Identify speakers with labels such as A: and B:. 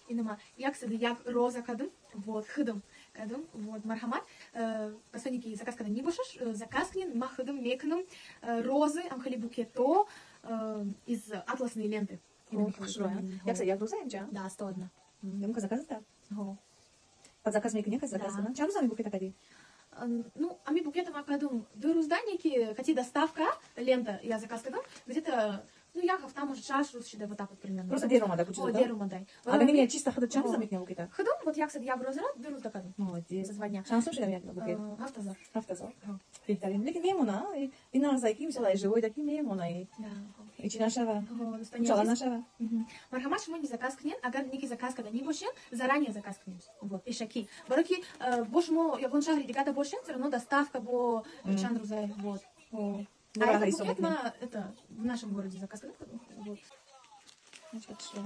A: инама. Я, кстати, як роза кадым, вот, хыдым, кадым, вот, мархамат. Последники заказка не бошаш, заказкнин, махыдым, мекным, розы, амхали букето из атласной ленты.
B: Я, кстати, як роза, я?
A: Да, 101.
B: Ямка заказата? Под заказ мейка не заказана? Чам сами букета кади?
A: Ну, а ми букетом акадум дорузданники, хотя доставка, лента, я заказ кадым, где-то, ну, я там может шаш, русши, да, вот так вот примерно.
B: Просто дерево надо кучу, да?
A: Дерево дай.
B: А вы меня чисто ходят, чам сами букета?
A: Ходом, вот я, кстати, я грозрат, беру за кадым.
B: Молодец.
A: За 2 дня.
B: Чам слушай, я букет?
A: Автозар.
B: Автозар. Виктория, леки мемона, и на зайки взяла, и живой такие мемона, и... И чи нашава? Чала нашава?
A: Мархамат шмо не заказ кнен, агар ники заказ когда не бошен, заранее заказ кнен. Вот, ишаки. Бароки, бошмо, я гоншагри дигата бошен, все равно доставка бо чандрузай, вот. А это букет на, это, в нашем городе заказ кнен, вот.
B: Значит, что?